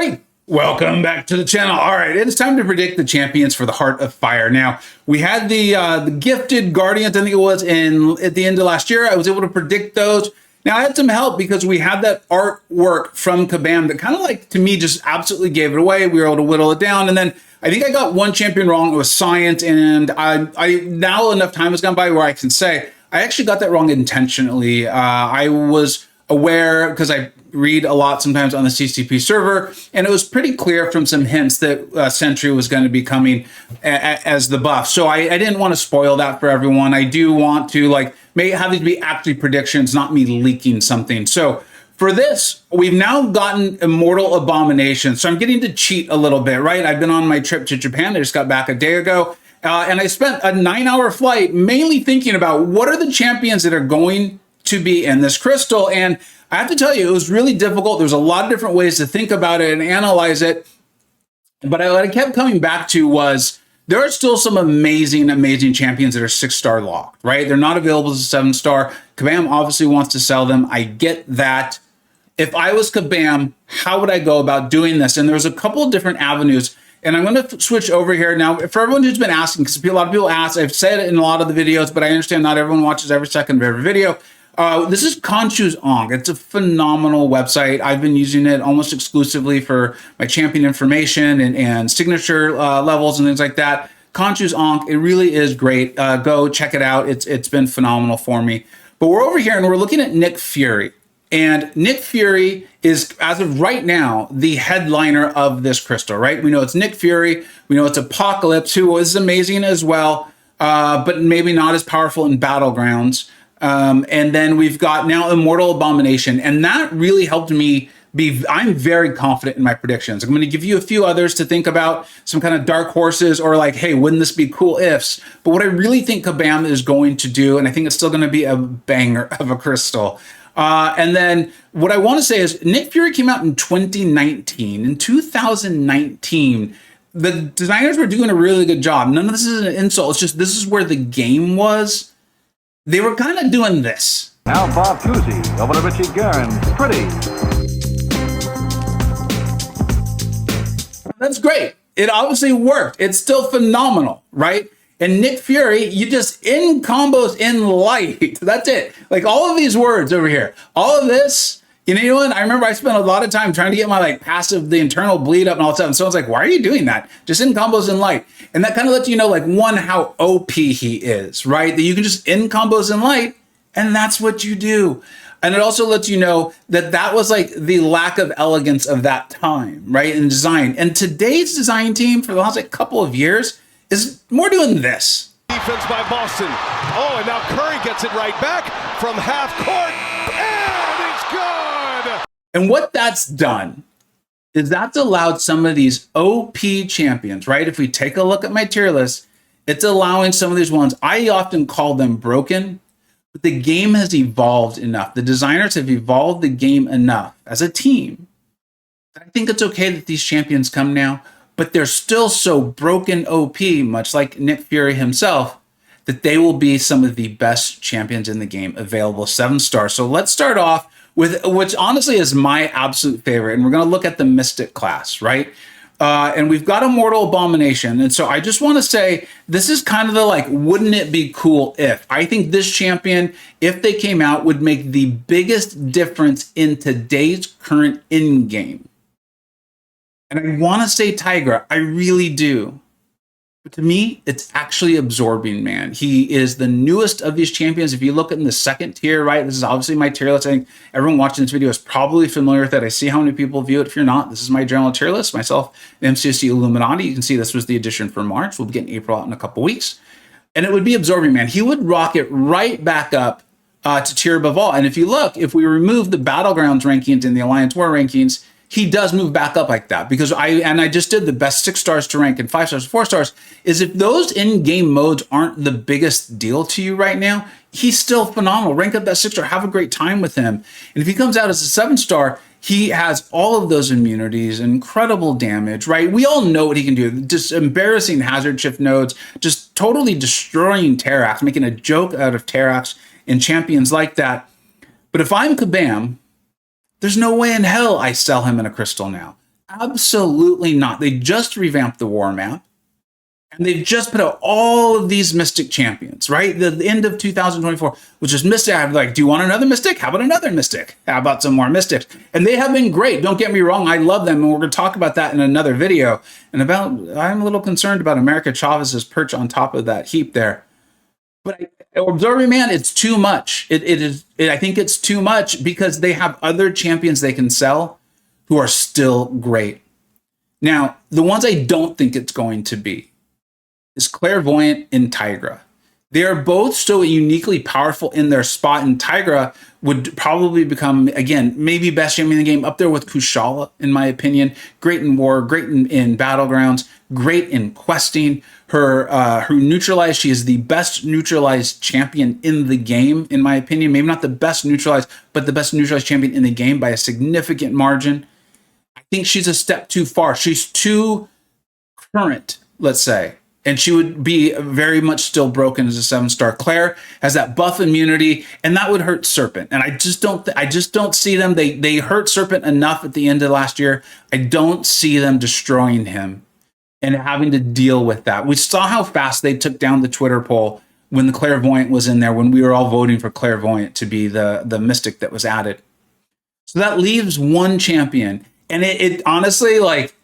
Hey, welcome back to the channel. All right, it's time to predict the champions for the Heart of Fire. Now, we had the gifted Guardians, I think it was at the end of last year. I was able to predict those. Now, I had some help because we had that artwork from Kabam that kind of like, to me, just absolutely gave it away. We were able to whittle it down. And then I think I got one champion wrong. It was Science. And I now enough time has gone by where I can say I actually got that wrong intentionally. I was aware because I read a lot sometimes on the CCP server, and it was pretty clear from some hints that Sentry was going to be coming as the buff. So I didn't want to spoil that for everyone. I do want to have these be actually predictions, not me leaking something. So for this, we've now gotten Immortal Abomination. So I'm getting to cheat a little bit, right? I've been on my trip to Japan. I just got back a day ago. And I spent a 9-hour flight mainly thinking about what are the champions that are going to be in this crystal. And I have to tell you, it was really difficult. There's a lot of different ways to think about it and analyze it. But what I kept coming back to was there are still some amazing, amazing champions that are 6-star locked, right? They're not available as a 7-star. Kabam obviously wants to sell them. I get that. If I was Kabam, how would I go about doing this? And there's a couple of different avenues. And I'm going to switch over here. Now, for everyone who's been asking, because a lot of people ask, I've said it in a lot of the videos, but I understand not everyone watches every second of every video. This is Khonshu's. It's a phenomenal website. I've been using it almost exclusively for my champion information and signature levels and things like that. Khonshu's. It really is great. Go check it out. It's been phenomenal for me. But we're over here and we're looking at Nick Fury. And Nick Fury is, as of right now, the headliner of this crystal, right? We know it's Nick Fury. We know it's Apocalypse, who is amazing as well, but maybe not as powerful in Battlegrounds. And then we've got now Immortal Abomination. And that really helped me I'm very confident in my predictions. I'm going to give you a few others to think about, some kind of dark horses or like, hey, wouldn't this be cool ifs? But what I really think Kabam is going to do, and I think it's still going to be a banger of a crystal. And then what I want to say is Nick Fury came out in 2019. In 2019, the designers were doing a really good job. None of this is an insult. It's just this is where the game was. They were kind of doing this. Now Bob Cousy over to Richie Guerin. Pretty. That's great. It obviously worked. It's still phenomenal, right? And Nick Fury, you just in combos in light. That's it. Like all of these words over here, all of this, you know what? I remember I spent a lot of time trying to get my passive, the internal bleed up and all that stuff. And someone's like, why are you doing that? Just in combos in light. And that kind of lets you know, one, how OP he is, right? That you can just in combos in light and that's what you do. And it also lets you know that that was the lack of elegance of that time, right? In design. And today's design team for the last couple of years is more doing this. Defense by Boston. Oh, and now Curry gets it right back from half court. And it's good. And what that's done is that's allowed some of these OP champions, right? If we take a look at my tier list, it's allowing some of these ones, I often call them broken, but the game has evolved enough. The designers have evolved the game enough as a team. I think it's okay that these champions come now, but they're still so broken OP, much like Nick Fury himself, that they will be some of the best champions in the game available 7-star. So let's start off with, which honestly is my absolute favorite. And we're going to look at the Mystic class, right? And we've got Immortal Abomination. And so I just want to say, this is kind of the wouldn't it be cool if? I think this champion, if they came out, would make the biggest difference in today's current in-game. And I want to say Tigra, I really do. But to me, it's actually Absorbing Man. He is the newest of these champions. If you look in the second tier, right, this is obviously my tier list. I think everyone watching this video is probably familiar with it. I see how many people view it. If you're not, this is my general tier list. Myself, MCoC Illuminati. You can see this was the edition for March. We'll be getting April out in a couple weeks. And it would be Absorbing Man. He would rock it right back up to tier above all. And if you look, if we remove the Battlegrounds rankings and the Alliance War rankings, he does move back up like that because I just did the best 6 stars to rank and 5 stars, 4 stars, is if those in-game modes aren't the biggest deal to you right now, he's still phenomenal. Rank up that 6 star, have a great time with him. And if he comes out as a 7-star, he has all of those immunities, incredible damage, right? We all know what he can do. Just embarrassing hazard shift nodes, just totally destroying Terrax, making a joke out of Terrax and champions like that. But if I'm Kabam, there's no way in hell I sell him in a crystal now. Absolutely not. They just revamped the war map. And they've just put out all of these Mystic champions, right? The end of 2024, which is Mystic. I'm like, do you want another Mystic? How about another Mystic? How about some more Mystics? And they have been great. Don't get me wrong. I love them. And we're going to talk about that in another video. And I'm a little concerned about America Chavez's perch on top of that heap there. But Observing Man, it's too much. I think it's too much because they have other champions they can sell who are still great. Now, the ones I don't think it's going to be is Clairvoyant and Tigra. They are both so uniquely powerful in their spot, and Tigra would probably become, again, maybe best champion in the game, up there with Kushala, in my opinion. Great in war, great in battlegrounds, great in questing. Her neutralized, she is the best neutralized champion in the game, in my opinion. Maybe not the best neutralized, but the best neutralized champion in the game by a significant margin. I think she's a step too far. She's too current, let's say. And she would be very much still broken as a 7-star. Claire has that buff immunity, and that would hurt Serpent. And I just don't see them. They hurt Serpent enough at the end of last year. I don't see them destroying him and having to deal with that. We saw how fast they took down the Twitter poll when the Clairvoyant was in there, when we were all voting for Clairvoyant to be the Mystic that was added. So that leaves one champion. And it honestly, like,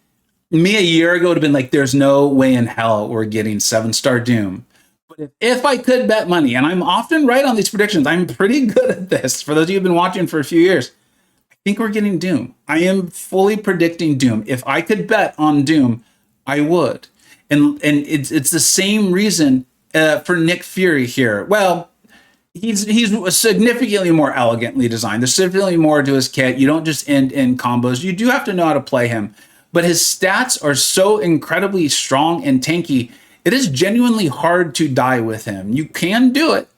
me a year ago would have been like, there's no way in hell we're getting 7-star Doom. But if I could bet money, and I'm often right on these predictions, I'm pretty good at this. For those of you who've been watching for a few years, I think we're getting Doom. I am fully predicting Doom. If I could bet on Doom, I would. And it's the same reason for Nick Fury here. Well, he's significantly more elegantly designed. There's significantly more to his kit. You don't just end in combos. You do have to know how to play him. But his stats are so incredibly strong and tanky, it is genuinely hard to die with him. You can do it.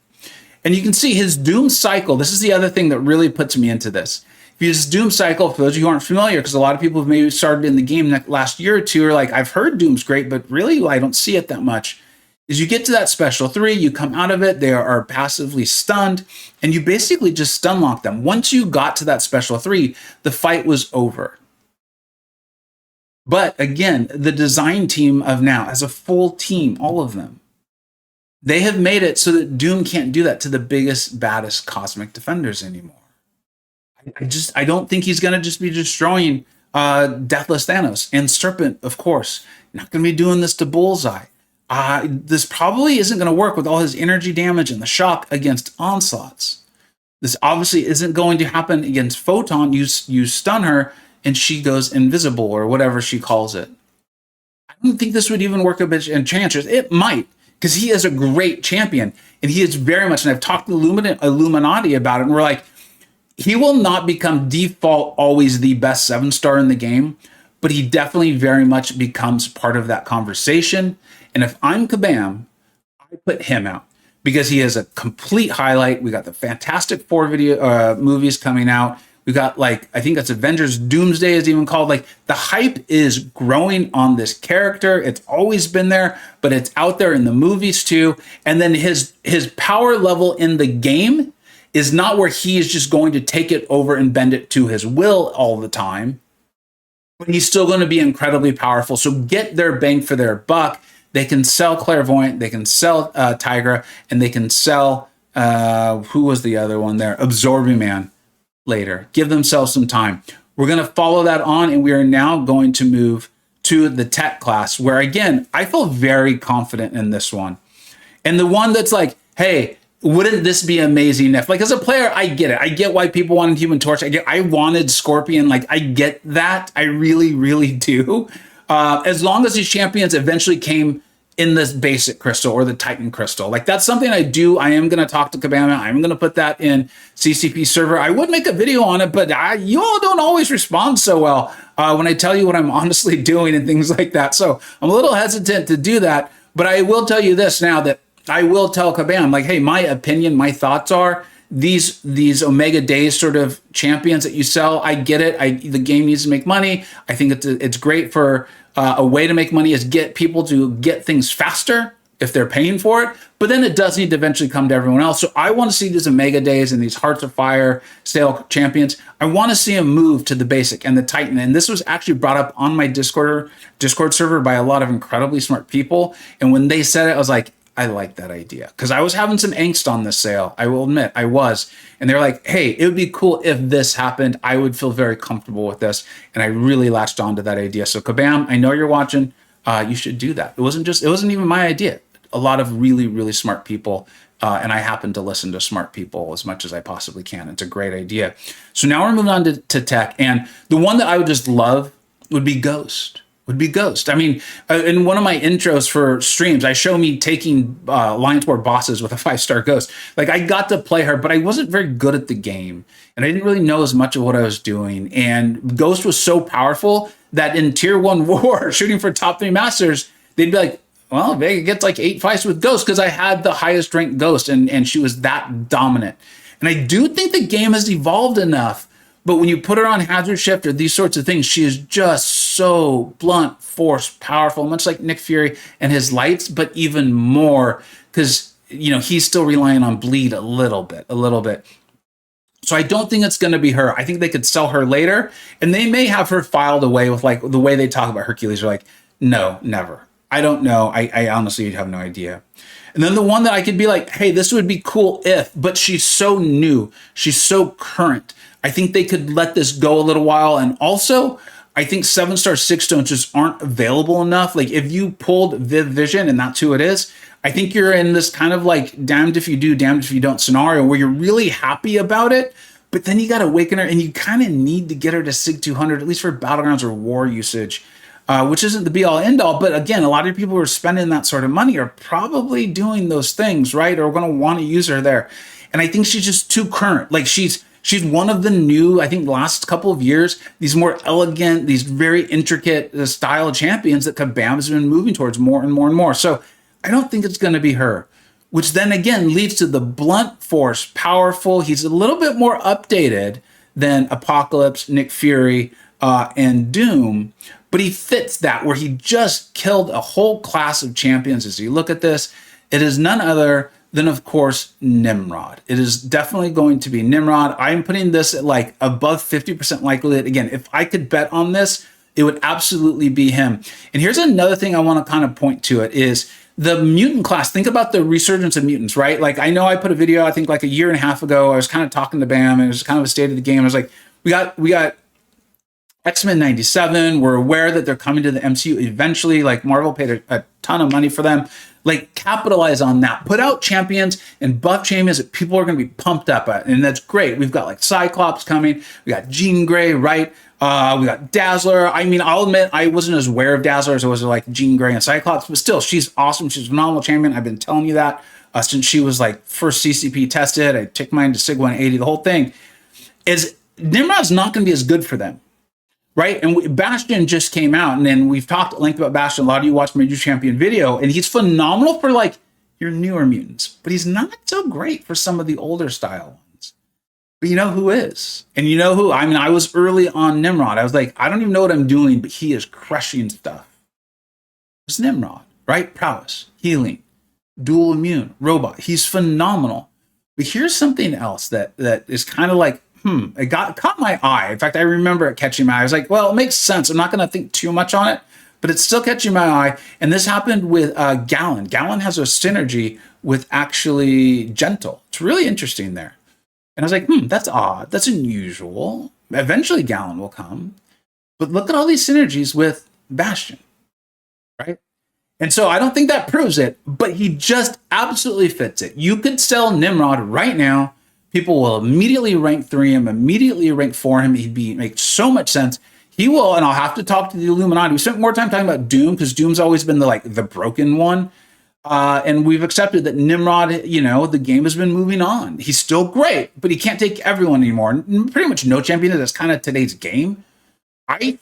And you can see his Doom cycle. This is the other thing that really puts me into this. His Doom cycle, for those of you who aren't familiar, because a lot of people have maybe started in the game last year or two are like, I've heard Doom's great, but really I don't see it that much. Is you get to that special 3, you come out of it, they are passively stunned, and you basically just stun lock them. Once you got to that special 3, the fight was over. But again, the design team of now, as a full team, all of them, they have made it so that Doom can't do that to the biggest, baddest cosmic defenders anymore. I don't think he's going to just be destroying Deathless Thanos and Serpent, of course. Not going to be doing this to Bullseye. This probably isn't going to work with all his energy damage and the shock against onslaughts. This obviously isn't going to happen against Photon. You stun her, and she goes invisible, or whatever she calls it. I don't think this would even work a bit in Enchantress. It might, because he is a great champion, and he is very much, and I've talked to Illuminati about it, and we're like, he will not become default always the best 7-star in the game, but he definitely very much becomes part of that conversation. And if I'm Kabam, I put him out, because he is a complete highlight. We got the Fantastic Four movies coming out. We got, like, I think that's Avengers Doomsday is even called. Like, the hype is growing on this character. It's always been there, but it's out there in the movies too. And then his power level in the game is not where he is just going to take it over and bend it to his will all the time, but he's still going to be incredibly powerful. So get their bang for their buck. They can sell Clairvoyant, they can sell Tigra, and they can sell, who was the other one there? Absorbing Man. Later. Give themselves some time. We're going to follow that on, and we are now going to move to the tech class, where, again, I feel very confident in this one. And the one that's like, hey, wouldn't this be amazing if, like, as a player, I get it. I get why people wanted Human Torch. I wanted Scorpion. Like, I get that. I really, really do. As long as these champions eventually came in this basic crystal or the Titan crystal. Like, that's something I do. I am going to talk to Kabam. I'm going to put that in CCP server. I would make a video on it, but you all don't always respond so well when I tell you what I'm honestly doing and things like that. So I'm a little hesitant to do that, but I will tell you this now, that I will tell Kabam, like, hey, my opinion, my thoughts are these Omega Days sort of champions that you sell. I get it. The game needs to make money. I think it's great for a way to make money is get people to get things faster if they're paying for it, but then it does need to eventually come to everyone else. So I want to see these Omega Days and these Hearts of Fire sale champions. I want to see them move to the basic and the Titan. And this was actually brought up on my Discord server by a lot of incredibly smart people. And when they said it, I was like, I like that idea, because I was having some angst on this sale. I will admit I was. And they're like, hey, it would be cool if this happened. I would feel very comfortable with this. And I really latched onto that idea. So Kabam, I know you're watching. You should do that. It wasn't even my idea. A lot of really, really smart people. And I happen to listen to smart people as much as I possibly can. It's a great idea. So now we're moving on to tech. And the one that I would just love would be Ghost. I mean, in one of my intros for streams, I show me taking Lions War bosses with a 5-star Ghost. Like, I got to play her, but I wasn't very good at the game. And I didn't really know as much of what I was doing. And Ghost was so powerful that in Tier 1 War, shooting for top 3 Masters, they'd be like, well, Vega gets like 8 fights with Ghost, because I had the highest ranked Ghost, and she was that dominant. And I do think the game has evolved enough. But when you put her on Hazard Shift or these sorts of things, she is just so blunt, force, powerful, much like Nick Fury and his lights, but even more, because, you know, he's still relying on bleed a little bit. So I don't think it's going to be her. I think they could sell her later, and they may have her filed away with, like, the way they talk about Hercules. They're like, no, never. I don't know. I honestly have no idea. And then the one that I could be like, hey, this would be cool if, but she's so new. She's so current. I think they could let this go a little while. And also, I think 7-star 6-stones just aren't available enough. Like, if you pulled Viv Vision and that's who it is, I think you're in this kind of like damned if you do, damned if you don't scenario where you're really happy about it, but then you got to awaken her, and you kind of need to get her to Sig 200, at least for Battlegrounds or war usage. Which isn't the be-all, end-all, but again, a lot of people who are spending that sort of money are probably doing those things, right? Or going to want to use her there. And I think she's just too current. Like, she's one of the new, I think, the last couple of years, these more elegant, these very intricate style champions that Kabam has been moving towards more and more and more. So I don't think it's going to be her, which then again leads to the blunt force, powerful. He's a little bit more updated than Apocalypse, Nick Fury, and Doom, but he fits that, where he just killed a whole class of champions. As you look at this, it is none other than, of course, Nimrod. It is definitely going to be Nimrod. I'm putting this at like above 50% likelihood. Again, if I could bet on this, it would absolutely be him. And here's another thing I want to kind of point to it is the mutant class. Think about the resurgence of mutants, right? Like, I know I put a video, I think like a year and a half ago, I was kind of talking to Bam, and it was kind of a state of the game. I was like, we got X-Men 97, we're aware that they're coming to the MCU eventually. Like, Marvel paid a ton of money for them. Like, capitalize on that. Put out champions and buff champions that people are going to be pumped up at. And that's great. We've got like Cyclops coming. We got Jean Grey, right? We got Dazzler. I mean, I'll admit I wasn't as aware of Dazzler as I was like Jean Grey and Cyclops, but still, she's awesome. She's a phenomenal champion. I've been telling you that since she was like first CCP tested. I took mine to Sig 180. The whole thing is Nimrod's not going to be as good for them. Right? And Bastion just came out, and then we've talked at length about Bastion. A lot of you watched my new champion video, and he's phenomenal for like your newer mutants, but he's not so great for some of the older style ones. But you know who is? And you know who? I mean, I was early on Nimrod. I was like, I don't even know what I'm doing, but he is crushing stuff. It's Nimrod, right? Prowess, healing, dual immune, robot. He's phenomenal. But here's something else that is kind of like, it caught my eye. In fact, I remember it catching my eye. I was like, well, it makes sense. I'm not going to think too much on it, but it's still catching my eye. And this happened with Gallon. Gallon has a synergy with actually Gentle. It's really interesting there. And I was like, that's odd. That's unusual. Eventually Gallon will come. But look at all these synergies with Bastion, right? And so I don't think that proves it, but he just absolutely fits it. You could sell Nimrod right now. People will immediately rank 3 him, immediately rank 4 him. Make so much sense. He will, and I'll have to talk to the Illuminati. We spent more time talking about Doom because Doom's always been the broken one. And we've accepted that Nimrod, you know, the game has been moving on. He's still great, but he can't take everyone anymore. Pretty much no champion. That's kind of today's game. I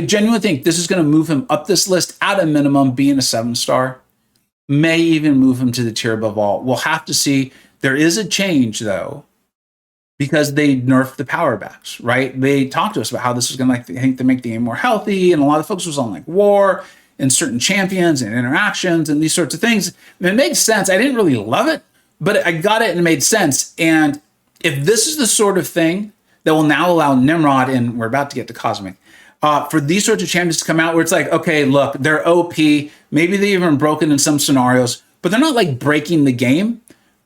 genuinely think this is going to move him up this list at a minimum, being a 7-star. May even move him to the tier above all. We'll have to see. There is a change, though, because they nerfed the power backs, right? They talked to us about how this was going to make the game more healthy, and a lot of folks was on like war. in certain champions and interactions and these sorts of things. It made sense. I didn't really love it, but I got it and it made sense. And if this is the sort of thing that will now allow Nimrod, and we're about to get to Cosmic, for these sorts of champions to come out where it's like, okay, look, they're OP, maybe they're even broken in some scenarios, but they're not like breaking the game,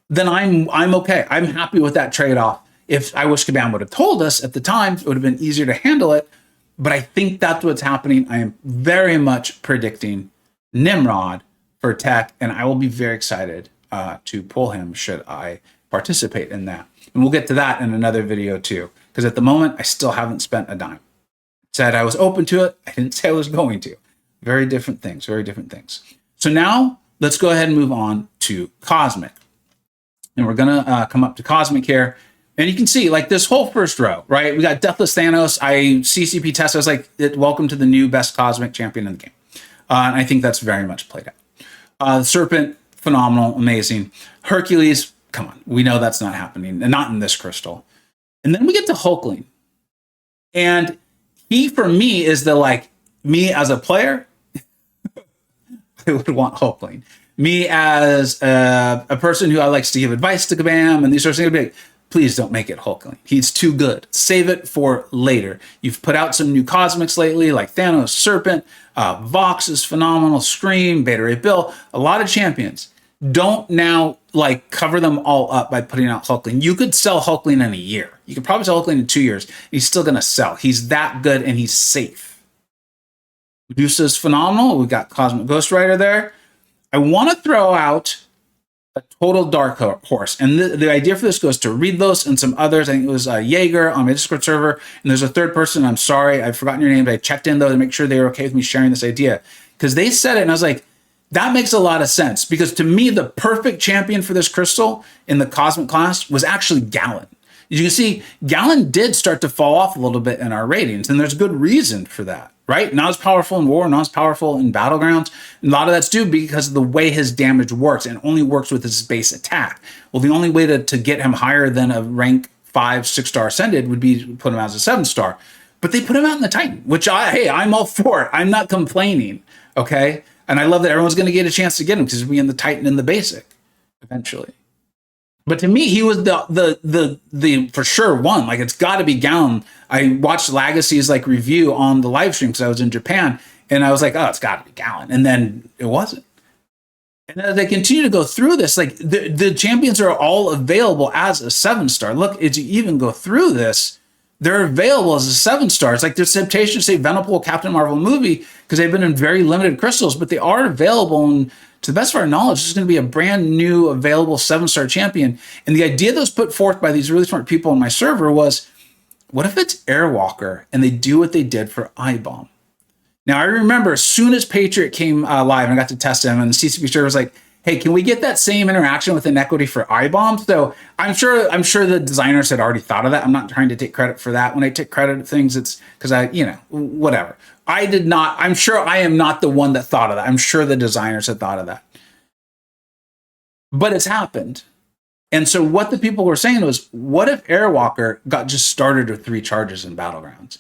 then I'm okay. I'm happy with that trade-off. If I wish Kabam would have told us at the time, it would have been easier to handle it. But I think that's what's happening. I am very much predicting Nimrod for tech, and I will be very excited to pull him should I participate in that. And we'll get to that in another video too, because at the moment, I still haven't spent a dime. Said I was open to it. I didn't say I was going to. Very different things, very different things. So now let's go ahead and move on to Cosmic. And we're going to come up to Cosmic here. And you can see like this whole first row, right? We got Deathless Thanos. I CCP test. I was like, welcome to the new best Cosmic champion in the game. And I think that's very much played out. Serpent, phenomenal, amazing. Hercules, come on. We know that's not happening, and not in this crystal. And then we get to Hulkling. And he, for me, is the like, me as a player, I would want Hulkling. Me as a person who I likes to give advice to Kabam and these sorts of things, like, please don't make it Hulkling. He's too good. Save it for later. You've put out some new Cosmics lately, like Thanos, Serpent, Vox is phenomenal, Scream, Beta Ray Bill, a lot of champions. Don't now like cover them all up by putting out Hulkling. You could sell Hulkling in a year. You could probably sell Hulkling in 2 years. He's still going to sell. He's that good and he's safe. Medusa's phenomenal. We've got Cosmic Ghost Rider there. I want to throw out a total dark horse. And the idea for this goes to Readlos and some others. I think it was Jaeger on my Discord server. And there's a third person. I'm sorry, I've forgotten your name, but I checked in though to make sure they were okay with me sharing this idea. Because they said it and I was like, that makes a lot of sense. Because to me, the perfect champion for this crystal in the Cosmic class was actually Gallon. You can see Gallon did start to fall off a little bit in our ratings. And there's good reason for that. Right? Not as powerful in war, not as powerful in battlegrounds. A lot of that's due because of the way his damage works and only works with his base attack. Well, the only way to get him higher than a rank 5, 6-star ascended would be to put him out as a 7-star. But they put him out in the Titan, which I'm all for it. I'm not complaining. Okay. And I love that everyone's going to get a chance to get him because he'll be in the Titan in the basic eventually. But to me, he was the for sure one. Like it's got to be Gallon. I watched Legacy's like review on the live stream because I was in Japan, and I was like, oh, it's got to be Gallon. And then it wasn't. And as they continue to go through this, like the champions are all available as a 7-star. Look, as you even go through this, they're available as a 7-star. It's like there's temptation to say Venompool Captain Marvel movie because they've been in very limited crystals, but they are available. And to the best of our knowledge, this is going to be a brand new available 7-star champion. And the idea that was put forth by these really smart people on my server was, what if it's Airwalker and they do what they did for iBom? Now, I remember as soon as Patriot came live and I got to test him, and the CCP server was like, hey, can we get that same interaction with inequity for iBom? So I'm sure the designers had already thought of that. I'm not trying to take credit for that. When I take credit of things, it's because whatever. I did not. I'm sure I am not the one that thought of that. I'm sure the designers had thought of that. But it's happened. And so what the people were saying was, what if Airwalker got just started with 3 charges in Battlegrounds?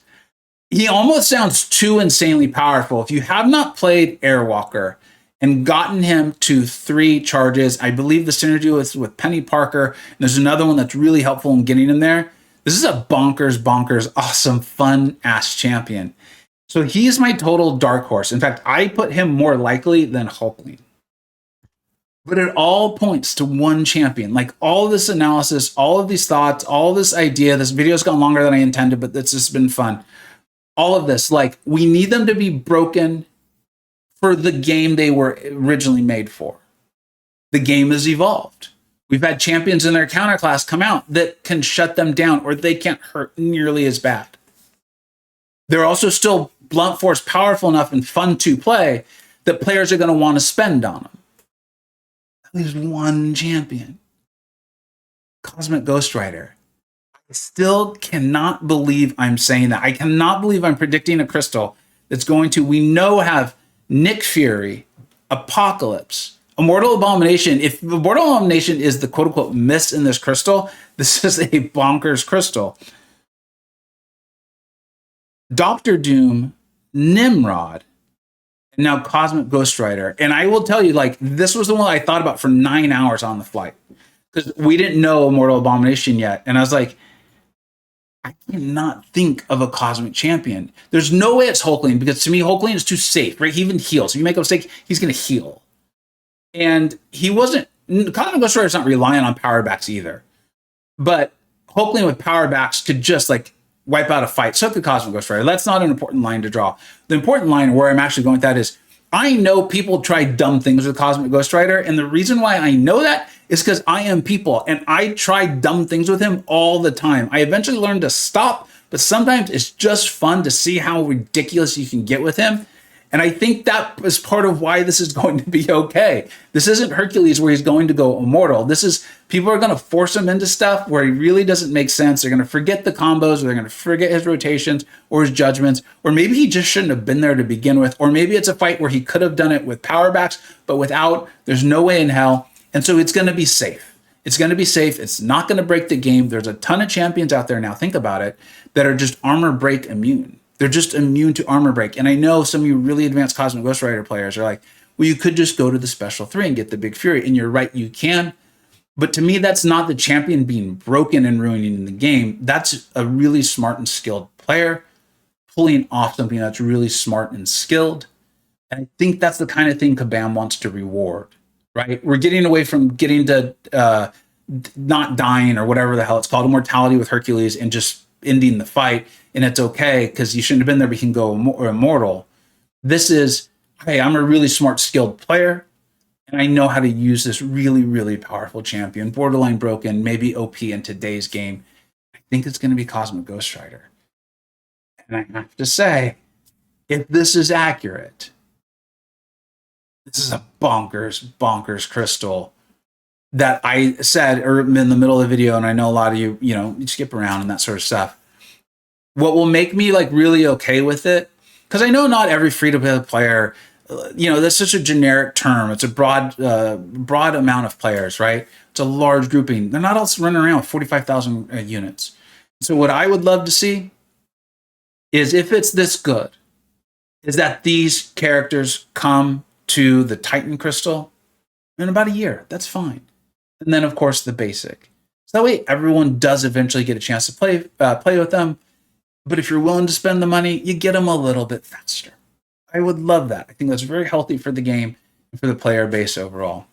He almost sounds too insanely powerful. If you have not played Airwalker and gotten him to 3 charges, I believe the synergy was with Penny Parker. And there's another one that's really helpful in getting him there. This is a bonkers, awesome, fun-ass champion. So he's my total dark horse. In fact, I put him more likely than Hulkling. But it all points to one champion. Like all this analysis, all of these thoughts, all this idea, this video's gone longer than I intended, but it's just been fun. All of this, like we need them to be broken for the game they were originally made for. The game has evolved. We've had champions in their counterclass come out that can shut them down or they can't hurt nearly as bad. They're also still blunt force powerful enough and fun to play that players are going to want to spend on them. There's one champion, Cosmic Ghost Rider. I still cannot believe I'm saying that. I cannot believe I'm predicting a crystal that's going to, we know, have Nick Fury, Apocalypse, Immortal Abomination. If Immortal Abomination is the quote unquote miss in this crystal, this is a bonkers crystal. Doctor Doom, Nimrod, and now Cosmic Ghost Rider. And I will tell you, like, this was the one I thought about for 9 hours on the flight because we didn't know Immortal Abomination yet. And I was like, I cannot think of a Cosmic Champion. There's no way it's Hulkling because to me, Hulkling is too safe, right? He even heals. If you make a mistake, he's going to heal. And he wasn't, Cosmic Ghost Rider's not relying on power backs either. But Hulkling with power backs could just like wipe out a fight. So could Cosmic Ghost Rider. That's not an important line to draw. The important line where I'm actually going with that is I know people try dumb things with Cosmic Ghost Rider. And the reason why I know that is because I am people and I try dumb things with him all the time. I eventually learned to stop, but sometimes it's just fun to see how ridiculous you can get with him. And I think that is part of why this is going to be okay. This isn't Hercules where he's going to go immortal. This is people are going to force him into stuff where he really doesn't make sense. They're going to forget the combos, or they're going to forget his rotations or his judgments, or maybe he just shouldn't have been there to begin with. Or maybe it's a fight where he could have done it with power backs, but without, there's no way in hell. And so it's going to be safe. It's going to be safe. It's not going to break the game. There's a ton of champions out there now, think about it, that are just armor break immune. They're just immune to armor break. And I know some of you really advanced Cosmic Ghost Rider players are like, well, you could just go to the special 3 and get the Big Fury. And you're right, you can. But to me, that's not the champion being broken and ruining the game. That's a really smart and skilled player pulling off something that's really smart and skilled. And I think that's the kind of thing Kabam wants to reward, right? We're getting away from getting to not dying or whatever the hell it's called, immortality with Hercules, and just ending the fight. And it's okay because you shouldn't have been there, but you can go immortal. This is, hey, I'm a really smart, skilled player, and I know how to use this really, really powerful champion, borderline broken, maybe OP in today's game. I think it's going to be Cosmic Ghost Rider. And I have to say, if this is accurate, this is a bonkers crystal that I said in the middle of the video, and I know a lot of you, you skip around and that sort of stuff. What will make me like really okay with it, because I know not every free-to-play player, that's such a generic term. It's a broad amount of players, right? It's a large grouping. They're not all running around with 45,000 units. So what I would love to see is, if it's this good, is that these characters come to the Titan Crystal in about a year. That's fine. And then, of course, the basic. So that way everyone does eventually get a chance to play with them. But if you're willing to spend the money, you get them a little bit faster. I would love that. I think that's very healthy for the game and for the player base overall.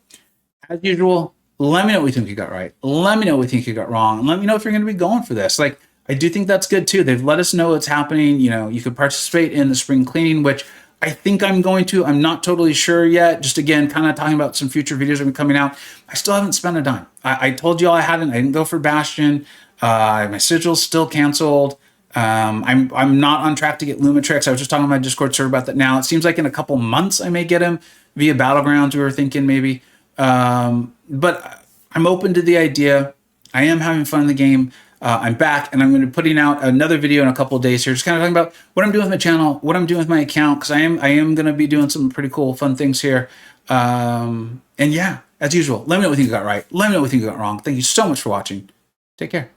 As usual, let me know what you think you got right. Let me know what you think you got wrong. And let me know if you're going to be going for this. Like, I do think that's good too. They've let us know what's happening. You could participate in the spring cleaning, which I think I'm going to. I'm not totally sure yet. Just again, kind of talking about some future videos that are coming out. I still haven't spent a dime. I told you all I didn't go for Bastion. My sigil's still canceled. I'm not on track to get Lumitrix. I was just talking on my Discord server about that now. It seems like in a couple months I may get him via Battlegrounds. We were thinking maybe. But I'm open to the idea. I am having fun in the game. I'm back, and I'm going to be putting out another video in a couple of days here, just kind of talking about what I'm doing with my channel, what I'm doing with my account, because I am going to be doing some pretty cool, fun things here. And yeah, as usual, let me know what you think you got right. Let me know what you think you got wrong. Thank you so much for watching. Take care.